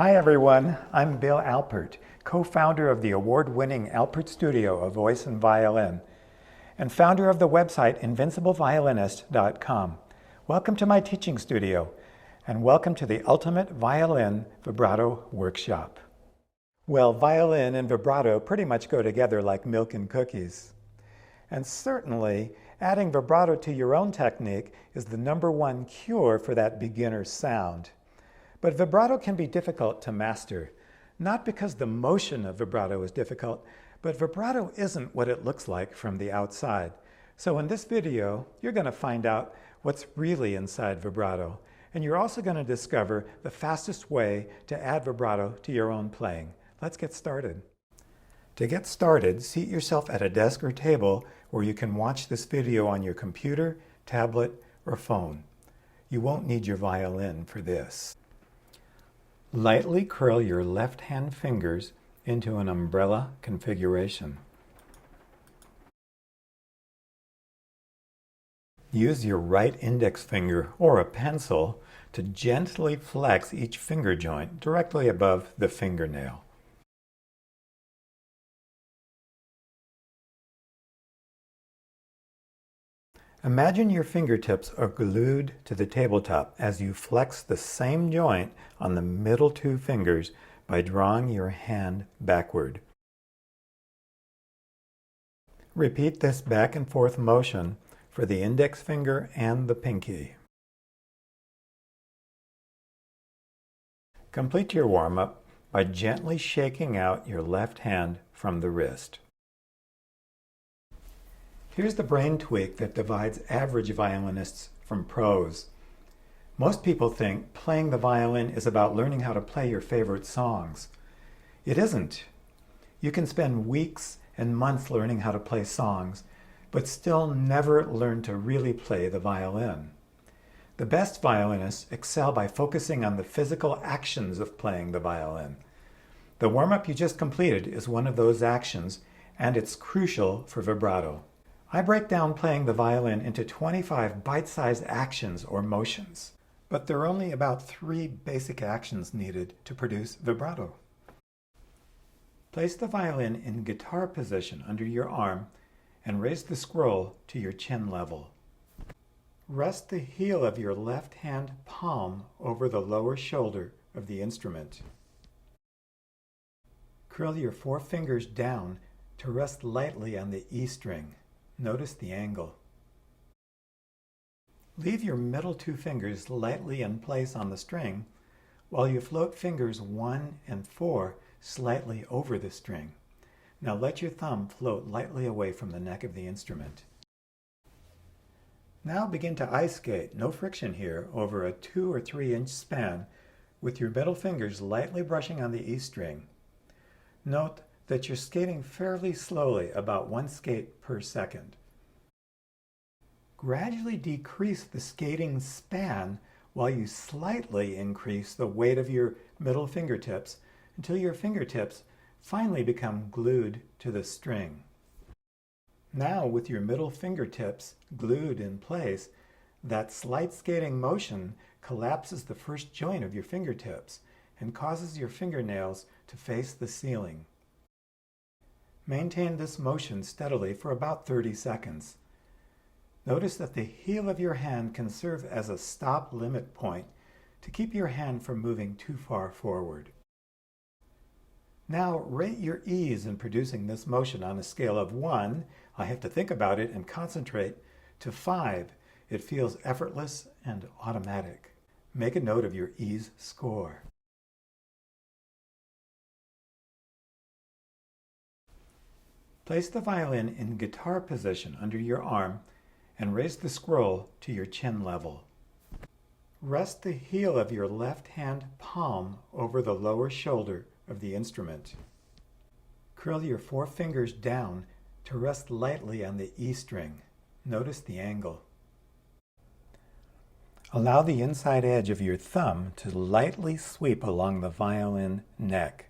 Hi everyone, I'm Bill Alpert, co-founder of the award-winning Alpert Studio of Voice and Violin, and founder of the website invincibleViolinist.com. Welcome to my teaching studio, and welcome to the Ultimate Violin Vibrato Workshop. Well, violin and vibrato pretty much go together like milk and cookies. And certainly, adding vibrato to your own technique is the #1 cure for that beginner sound. But vibrato can be difficult to master, not because the motion of vibrato is difficult, but vibrato isn't what it looks like from the outside. So in this video, you're going to find out what's really inside vibrato, and you're also going to discover the fastest way to add vibrato to your own playing. Let's get started. To get started, seat yourself at a desk or table where you can watch this video on your computer, tablet, or phone. You won't need your violin for this. Lightly curl your left hand fingers into an umbrella configuration. Use your right index finger or a pencil to gently flex each finger joint directly above the fingernail. Imagine your fingertips are glued to the tabletop as you flex the same joint on the middle two fingers by drawing your hand backward. Repeat this back and forth motion for the index finger and the pinky. Complete your warm-up by gently shaking out your left hand from the wrist. Here's the brain tweak that divides average violinists from pros. Most people think playing the violin is about learning how to play your favorite songs. It isn't. You can spend weeks and months learning how to play songs, but still never learn to really play the violin. The best violinists excel by focusing on the physical actions of playing the violin. The warm-up you just completed is one of those actions, and it's crucial for vibrato. I break down playing the violin into 25 bite-sized actions or motions, but there are only about 3 basic actions needed to produce vibrato. Place the violin in guitar position under your arm and raise the scroll to your chin level. Rest the heel of your left hand palm over the lower shoulder of the instrument. Curl your 4 fingers down to rest lightly on the E string. Notice the angle. Leave your middle 2 fingers lightly in place on the string while you float fingers 1 and 4 slightly over the string. Now let your thumb float lightly away from the neck of the instrument. Now begin to ice skate, no friction here, over a 2 or 3 inch span with your middle fingers lightly brushing on the E string. Note that you're skating fairly slowly, about 1 skate per second. Gradually decrease the skating span while you slightly increase the weight of your middle fingertips until your fingertips finally become glued to the string. Now, with your middle fingertips glued in place, that slight skating motion collapses the first joint of your fingertips and causes your fingernails to face the ceiling. Maintain this motion steadily for about 30 seconds. Notice that the heel of your hand can serve as a stop limit point to keep your hand from moving too far forward. Now rate your ease in producing this motion on a scale of 1, I have to think about it and concentrate, to 5, it feels effortless and automatic. Make a note of your ease score. Place the violin in guitar position under your arm and raise the scroll to your chin level. Rest the heel of your left hand palm over the lower shoulder of the instrument. Curl your 4 fingers down to rest lightly on the E string. Notice the angle. Allow the inside edge of your thumb to lightly sweep along the violin neck.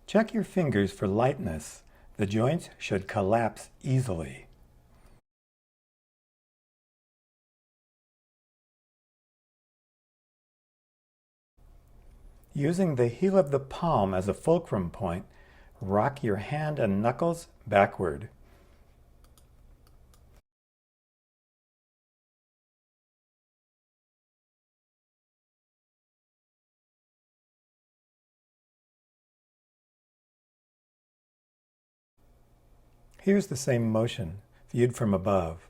Check your fingers for lightness. The joints should collapse easily. Using the heel of the palm as a fulcrum point, rock your hand and knuckles backward. Here's the same motion, viewed from above.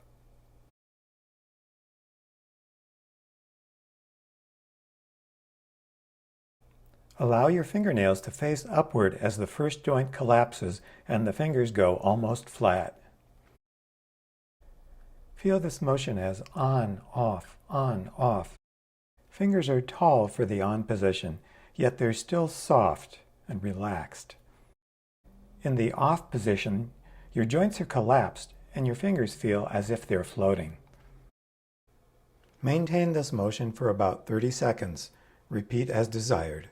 Allow your fingernails to face upward as the first joint collapses and the fingers go almost flat. Feel this motion as on, off, on, off. Fingers are tall for the on position, yet they're still soft and relaxed. In the off position, your joints are collapsed and your fingers feel as if they're floating. Maintain this motion for about 30 seconds. Repeat as desired.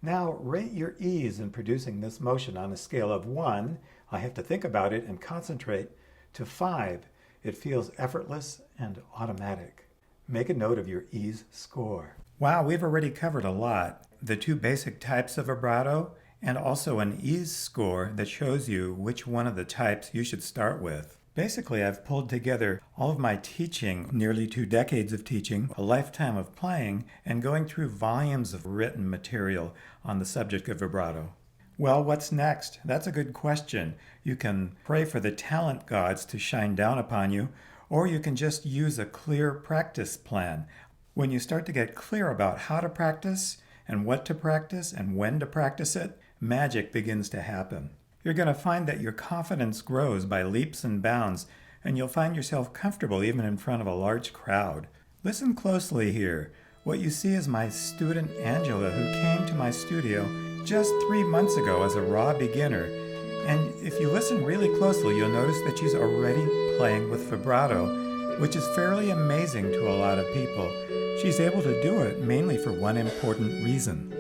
Now rate your ease in producing this motion on a scale of 1, I have to think about it and concentrate, to 5, it feels effortless and automatic. Make a note of your ease score. Wow, we've already covered a lot. The 2 basic types of vibrato and also an ease score that shows you which one of the types you should start with. Basically, I've pulled together all of my teaching, nearly 2 decades of teaching, a lifetime of playing, and going through volumes of written material on the subject of vibrato. Well, what's next? That's a good question. You can pray for the talent gods to shine down upon you, or you can just use a clear practice plan. When you start to get clear about how to practice and what to practice and when to practice it, magic begins to happen. You're going to find that your confidence grows by leaps and bounds, and you'll find yourself comfortable even in front of a large crowd. Listen closely here. What you see is my student Angela, who came to my studio just 3 months ago as a raw beginner. And if you listen really closely, you'll notice that she's already playing with vibrato, which is fairly amazing to a lot of people. She's able to do it mainly for one important reason.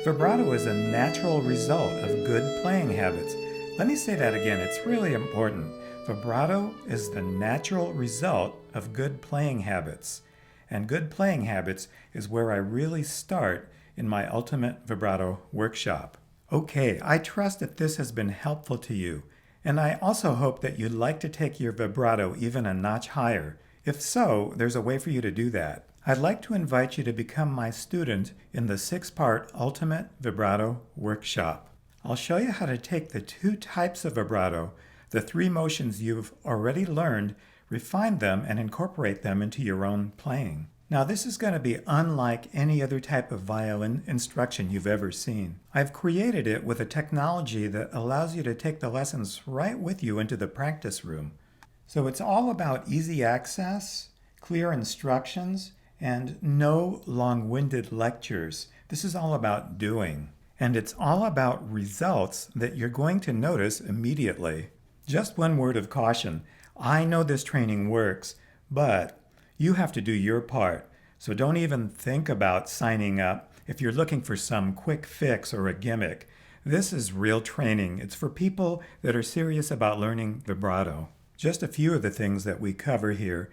Vibrato is a natural result of good playing habits. Let me say that again, it's really important. Vibrato is the natural result of good playing habits. And good playing habits is where I really start in my Ultimate Vibrato workshop. Okay, I trust that this has been helpful to you. And I also hope that you'd like to take your vibrato even a notch higher. If so, there's a way for you to do that. I'd like to invite you to become my student in the 6-part Ultimate Vibrato workshop. I'll show you how to take the 2 types of vibrato, the 3 motions you've already learned, refine them and incorporate them into your own playing. Now this is going to be unlike any other type of violin instruction you've ever seen. I've created it with a technology that allows you to take the lessons right with you into the practice room. So it's all about easy access, clear instructions, and no long-winded lectures. This is all about doing. And it's all about results that you're going to notice immediately. Just one word of caution. I know this training works, but you have to do your part. So don't even think about signing up if you're looking for some quick fix or a gimmick. This is real training. It's for people that are serious about learning vibrato. Just a few of the things that we cover here.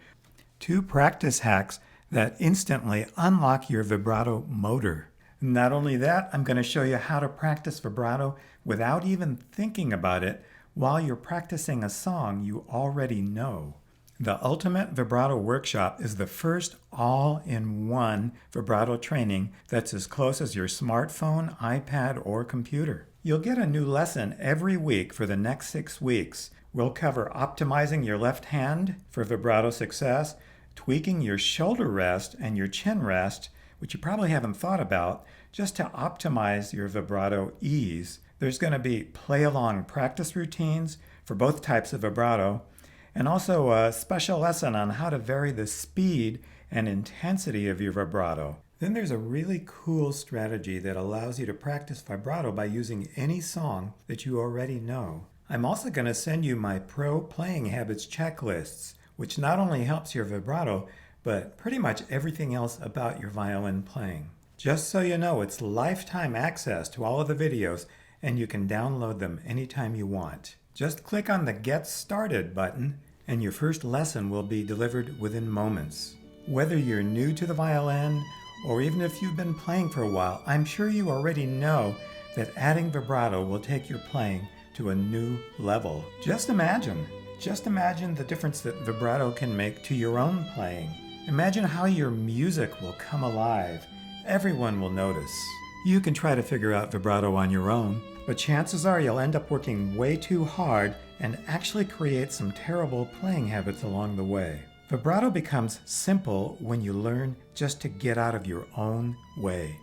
2 practice hacks that instantly unlock your vibrato motor. Not only that, I'm going to show you how to practice vibrato without even thinking about it while you're practicing a song you already know. The Ultimate Vibrato Workshop is the first all-in-one vibrato training that's as close as your smartphone, iPad, or computer. You'll get a new lesson every week for the next 6 weeks. We'll cover optimizing your left hand for vibrato success, tweaking your shoulder rest and your chin rest, which you probably haven't thought about, just to optimize your vibrato ease. There's going to be play-along practice routines for both types of vibrato, and also a special lesson on how to vary the speed and intensity of your vibrato. Then there's a really cool strategy that allows you to practice vibrato by using any song that you already know. I'm also going to send you my Pro Playing Habits checklists, which not only helps your vibrato, but pretty much everything else about your violin playing. Just so you know, it's lifetime access to all of the videos, and you can download them anytime you want. Just click on the Get Started button, and your first lesson will be delivered within moments. Whether you're new to the violin, or even if you've been playing for a while, I'm sure you already know that adding vibrato will take your playing to a new level. Just imagine the difference that vibrato can make to your own playing. Imagine how your music will come alive. Everyone will notice. You can try to figure out vibrato on your own, but chances are you'll end up working way too hard and actually create some terrible playing habits along the way. Vibrato becomes simple when you learn just to get out of your own way.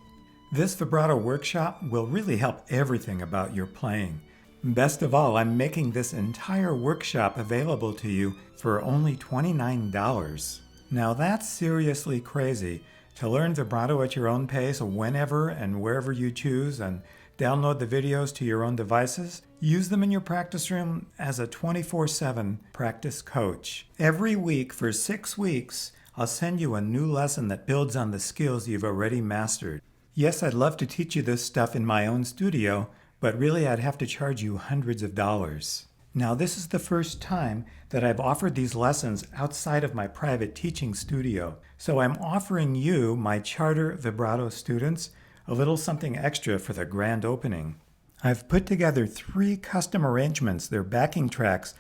This vibrato workshop will really help everything about your playing. Best of all, I'm making this entire workshop available to you for only $29. Now that's seriously crazy. To learn vibrato at your own pace whenever and wherever you choose and download the videos to your own devices, use them in your practice room as a 24/7 practice coach. Every week for 6 weeks, I'll send you a new lesson that builds on the skills you've already mastered. Yes, I'd love to teach you this stuff in my own studio, but really I'd have to charge you hundreds of dollars. Now, this is the first time that I've offered these lessons outside of my private teaching studio. So I'm offering you, my charter vibrato students, a little something extra for the grand opening. I've put together 3 custom arrangements, they're backing tracks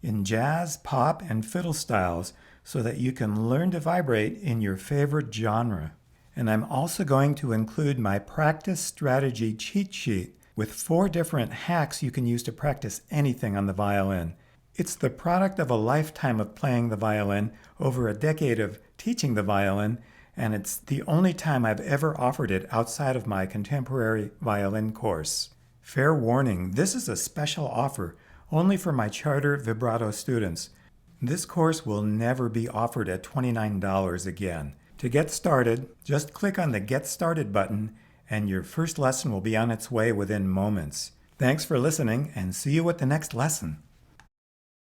in jazz, pop, and fiddle styles so that you can learn to vibrate in your favorite genre. And I'm also going to include my practice strategy cheat sheet with 4 different hacks you can use to practice anything on the violin. It's the product of a lifetime of playing the violin, over a decade of teaching the violin, and it's the only time I've ever offered it outside of my contemporary violin course. Fair warning, this is a special offer only for my charter vibrato students. This course will never be offered at $29 again. To get started, just click on the Get Started button and your first lesson will be on its way within moments. Thanks for listening and see you at the next lesson.